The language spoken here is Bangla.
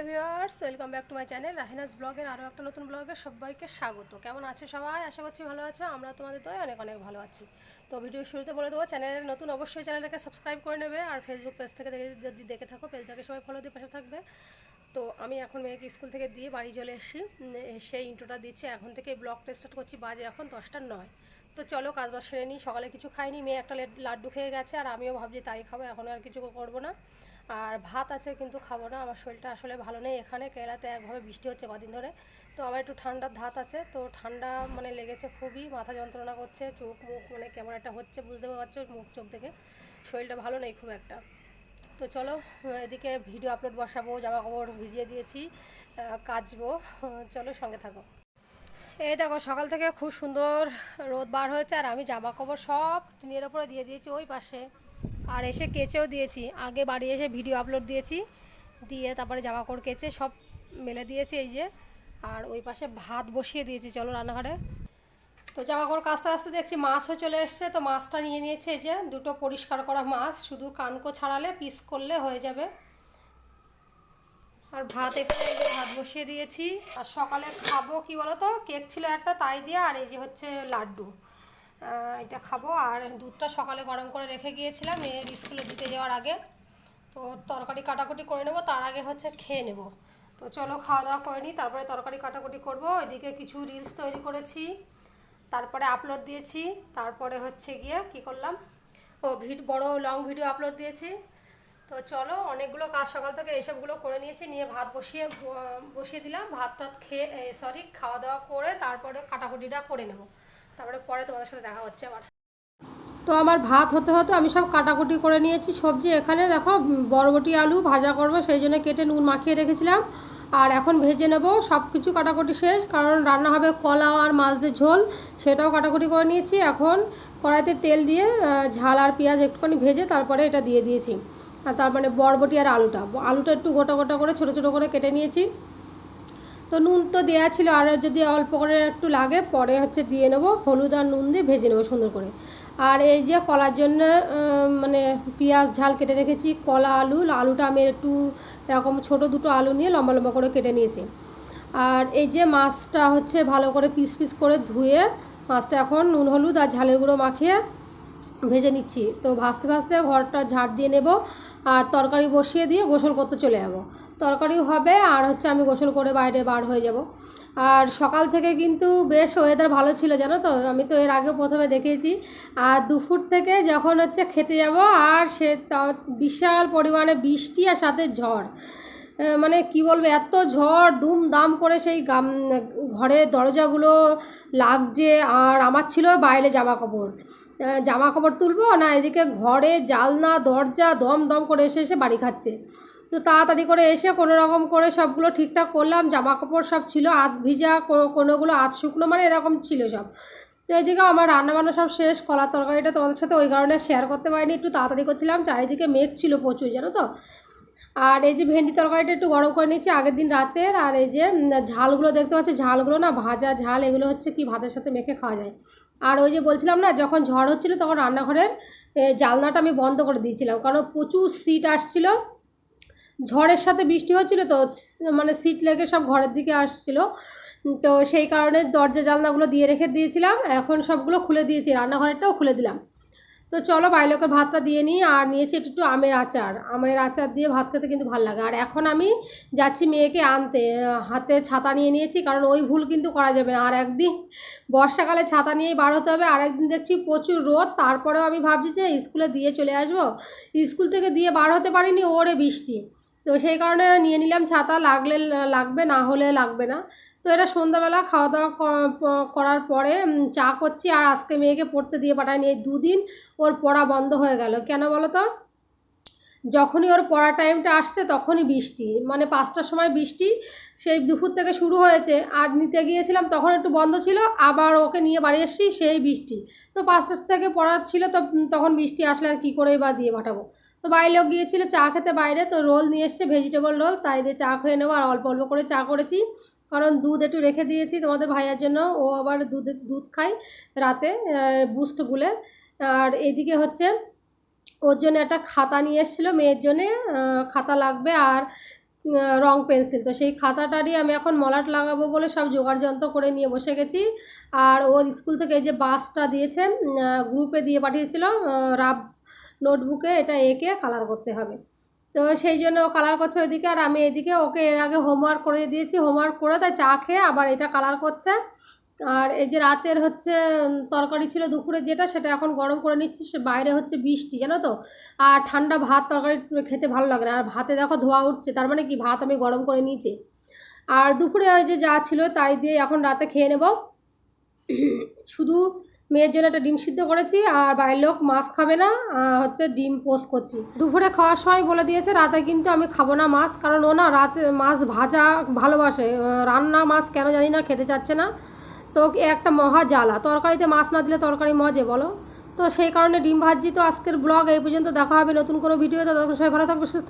Hello viewers, welcome back to my channel রাহিনাস ব্লগের আরও একটা নতুন ব্লগে সবাইকে স্বাগত। কেমন আছো সবাই? আশা করছি ভালো আছো। আমরা তোমাদের দয় অনেক অনেক ভালো আছি। তো ভিডিও শুরুতে বলে দেবো, চ্যানেলের নতুন অবশ্যই চ্যানেলটাকে সাবস্ক্রাইব করে নেবে, আর ফেসবুক পেজ থেকে যদি দেখে থাকো পেজটাকে সবাই ফলো দিয়ে পাশে থাকবে। তো আমি এখন মেয়েকে স্কুল থেকে দিয়ে বাড়ি চলে এসেছি, সেই ইন্ট্রোটা দিচ্ছি। এখন থেকে ব্লগ স্টার্ট করছি, বাজে এখন 10টা 9। তো চলো কাজবাজ সেরে নিই। সকালে কিছু খাইনি, মেয়ে একটা লাড্ডু খেয়ে গেছে, আর আমিও ভাবছি তাই খাবো, এখন আর কিছু করবো না। আর ভাত আছে কিন্তু খাবো না, আমার শরীরটা আসলে ভালো নেই। এখানে কেরালাতে একভাবে বৃষ্টি হচ্ছে কদিন ধরে, তো আমার একটু ঠান্ডার ধাত আছে, তো ঠান্ডা মানে লেগেছে খুবই, মাথা যন্ত্রণা করছে, চোখ মুখ মানে কেমন একটা হচ্ছে, বুঝতে পারছো মুখ চোখ থেকে। শরীরটা ভালো নেই খুব একটা। তো চলো, এদিকে ভিডিও আপলোড বসাবো, জামা কাপড় ভিজিয়ে দিয়েছি, কাচবো। চলো সঙ্গে থাকো। এই দেখো সকাল থেকে খুব সুন্দর রোদ বার হয়েছে, আর আমি জামা কাপড় সব টিনের ওপরে দিয়ে দিয়েছি ওই পাশে, আর এসে কেচেও দিয়েছি। আগে বাড়ি এসে ভিডিও আপলোড দিয়েছি, দিয়ে তারপরে জামা কাপড় কেচে সব মেলে দিয়েছি এই যে। আর ওই পাশে ভাত বসিয়ে দিয়েছি, চলো রান্নাঘরে। তো জামা কাপড় কাচতে কাচতে দেখছি মাছও চলে এসছে, তো মাছটা নিয়ে নিয়েছে এই যে, দুটো পরিষ্কার করা মাছ, শুধু কানকো ছাড়ালে পিস করলে হয়ে যাবে। আর ভাত এখানে এই যে ভাত বসিয়ে দিয়েছি। আর সকালে খাবো কি বলো তো, কেক ছিল একটা তাই দিয়ে, আর এই যে হচ্ছে লাড্ডু, এটা খাবো। আর দুধটা সকালে গরম করে রেখে গিয়েছিলাম মেয়ের স্কুলে দিতে যাওয়ার আগে। তো তরকারি কাটাকুটি করে নেবো, তার আগে হচ্ছে খেয়ে নেব। তো চলো খাওয়া দাওয়া করে নিই, তারপরে তরকারি কাটাকুটি করবো। এদিকে কিছু রিলস তৈরি করেছি, তারপরে আপলোড দিয়েছি। তারপরে হচ্ছে গিয়ে কি করলাম, বড় লং ভিডিও আপলোড দিয়েছি। তো চলো, অনেকগুলো কাজ সকাল থেকে এইসবগুলো করে নিয়েছি, নিয়ে ভাত বসিয়ে দিলাম। ভাত টাত খেয়ে খাওয়া দাওয়া করে তারপরে কাটাকুটিটা করে নেব, তারপরে পরে তোমাদের সাথে দেখা হচ্ছে আবার। তো আমার ভাত হতে হতে আমি সব কাটাকুটি করে নিয়েছি। সবজি এখানে দেখো, বরবটি আলু ভাজা করবো, সেই জন্য কেটে নুন মাখিয়ে রেখেছিলাম। আর এখন ভেজে নেব, সব কিছু কাটাকুটি শেষ, কারণ রান্না হবে কলা আর মাছ দিয়ে ঝোল, সেটাও কাটাকুটি করে নিয়েছি। এখন কড়াইতে তেল দিয়ে ঝাল আর পেঁয়াজ একটুখানি ভেজে তারপরে এটা দিয়ে দিয়েছি। আর তার মানে বরবটি আর আলুটা একটু গোটা গোটা করে ছোটো ছোটো করে কেটে নিয়েছি। তো নুন তো দেওয়া ছিল, আর যদি অল্প করে একটু লাগে পরে হচ্ছে দিয়ে নেবো, হলুদ আর নুন দিয়ে ভেজে নেবো সুন্দর করে। আর এই যে কলার জন্য মানে পেঁয়াজ ঝাল কেটে রেখেছি, কলা আলুটা আমি একটু এরকম ছোটো দুটো আলু নিয়ে লম্বা লম্বা করে কেটে নিয়েছি। আর এই যে মাছটা হচ্ছে ভালো করে পিস পিস করে ধুয়ে মাছটা এখন নুন হলুদ আর ঝালের গুঁড়ো মাখিয়ে ভেজে নিচ্ছি। তো ভাজতে ভাজতে ঘরটা ঝাড় দিয়ে নেব, আর তরকারি বসিয়ে দিয়ে গোসল করতে চলে যাব। তরকারিও হবে, আর হচ্ছে আমি গোসল করে বাইরে বার হয়ে যাব। আর সকাল থেকে কিন্তু বেশ ওয়েদার ভালো ছিল জানো তো, আমি তো এর আগে প্রথমে দেখেছি। আর দুপুর থেকে যখন হচ্ছে খেতে যাব, আর সে বিশাল পরিমাণে বৃষ্টি আর সাথে ঝড়, মানে কি বলবো, এত ঝড় দুম দাম করে সেই ঘরের দরজাগুলো লাগছে। আর আমার ছিল বাইরে জামা কাপড় তুলবো না, এদিকে ঘরে জালনা দরজা দম দম করে এসে এসে বাড়ি খাচ্ছে। তো তাড়াতাড়ি করে এসে কোনো রকম করে সবগুলো ঠিকঠাক করলাম। জামা কাপড় সব ছিল আধ ভিজা, কোনোগুলো আধ শুকনো, মানে এরকম ছিল সব। তো এইদিকে আমার রান্নাবান্না সব শেষ। কলা তরকারিটা তোমাদের সাথে ওই কারণে শেয়ার করতে পারিনি, একটু তাড়াতাড়ি করছিলাম, চারিদিকে মেঘ ছিল প্রচুর জানো তো। আর এই যে ভেন্ডি তরকারিটা একটু গরম করে নিয়েছি আগের দিন রাতের। আর এই যে ঝালগুলো দেখতে পাচ্ছি, ঝালগুলো না ভাজা ঝাল, এগুলো হচ্ছে কি ভাতের সাথে মেখে খাওয়া যায়। আর ওই যে বলছিলাম না, যখন ঝড় হচ্ছিলো তখন রান্নাঘরের জানলাটা আমি বন্ধ করে দিয়েছিলাম, কারণ প্রচুর শীত আসছিল। ঝড়ের সাথে বৃষ্টি হচ্ছিলো তো, মানে শীত লেগে সব ঘরের দিকে আসছিলো। তো সেই কারণে দরজা জানলাগুলো দিয়ে রেখে দিয়েছিলাম, এখন সবগুলো খুলে দিয়েছি, রান্নাঘরেরটাও খুলে দিলাম। তো চলো বাইলকের ভাতটা দিয়ে নিই। আর নিয়েছি একটু একটু আমের আচার দিয়ে ভাত খেতে কিন্তু ভালো লাগে। আর এখন আমি যাচ্ছি মেয়েকে আনতে, হাতে ছাতা নিয়ে নিয়েছি, কারণ ওই ভুল কিন্তু করা যাবে না। আর একদিন বর্ষাকালে ছাতা নিয়েই বার হতে হবে, আর একদিন দেখছি প্রচুর রোদ, তারপরেও আমি ভাবছি যে স্কুলে দিয়ে চলে আসবো। স্কুল থেকে দিয়ে বার হতে পারিনি, ওরে বৃষ্টি। তো সেই কারণে নিয়ে নিলাম ছাতা, লাগলে লাগবে, না হলে লাগবে না। তো এটা সন্ধ্যাবেলা খাওয়া দাওয়া করার পরে চা করছি। আর আজকে মেয়েকে পড়তে দিয়ে পাঠাইনি, এই দুদিন ওর পড়া বন্ধ হয়ে গেল। কেন বলো তো, যখনই ওর পড়া টাইমটা আসছে তখনই বৃষ্টি, মানে 5টার সময় বৃষ্টি, সেই দুপুর থেকে শুরু হয়েছে। আর নিতে গিয়েছিলাম তখন একটু বন্ধ ছিল, আবার ওকে নিয়ে বাড়ি এসেছি সেই বৃষ্টি। তো 5টা থেকে পড়া ছিল, তো তখন বৃষ্টি আসলে আর কী করেই বা দিয়ে পাঠাবো। তো বাইরেও গিয়েছিল চা খেতে বাইরে, তো রোল নিয়ে এসছে, ভেজিটেবল রোল, তাই দিয়ে চা খেয়ে নেবো। আর অল্প অল্প করে চা করেছি, কারণ দুধ একটু রেখে দিয়েছি তোমাদের ভাইয়ার জন্য, ও আবার দুধ খায় রাতে, বুস্ট গুলে। আর এদিকে হচ্ছে ওর জন্য একটা খাতা নিয়ে এসেছিলো মেয়ের জন্যে, খাতা লাগবে। আর রং পেন্সিল। তো সেই খাতাটারই আমি এখন মলাট লাগাবো বলে সব জোগাড় যন্ত্র করে নিয়ে বসে গেছি। আর ওর স্কুল থেকে এই যে বাসটা দিয়েছে, গ্রুপে দিয়ে পাঠিয়েছিল রাফ নোটবুকে, এটা এঁকে কালার করতে হবে। তো সেই জন্য ও কালার করছে ওইদিকে, আর আমি এদিকে ওকে এর আগে হোমওয়ার্ক করে দিয়েছি, হোমওয়ার্ক করে তাই চা খেয়ে আবার এটা কালার করছে। আর এই যে রাতের হচ্ছে তরকারি ছিল দুপুরে যেটা, সেটা এখন গরম করে নিচ্ছি। সে বাইরে হচ্ছে বৃষ্টি জানো তো, আর ঠান্ডা ভাত তরকারি খেতে ভালো লাগে না। আর ভাতে দেখো ধোয়া উঠছে, তার মানে কি ভাত আমি গরম করে নিয়েছি। আর দুপুরে ওই যে যা ছিল তাই দিয়ে এখন রাতে খেয়ে নেব। শুধু মেয়ের জন্য একটা ডিম সিদ্ধ করেছি, আর বাইরের লোক মাছ খাবে না, হচ্ছে ডিম পোস্ট করছি। দুপুরে খাওয়ার সময় বলে দিয়েছে রাতে কিন্তু আমি খাবো না মাছ, কারণ ও না রাতে মাছ ভাজা ভালোবাসে, রান্না মাছ কেন জানি না খেতে চাচ্ছে না। তো একটা মহা জ্বালা, তরকারিতে মাছ না দিলে তরকারি মজে বলো। তো সেই কারণে ডিম ভাজি। তো আজকের ব্লগ এই পর্যন্ত, দেখা হবে নতুন কোনো ভিডিও। তো ততক্ষণ সবাই ভালো থাকবে, সুস্থ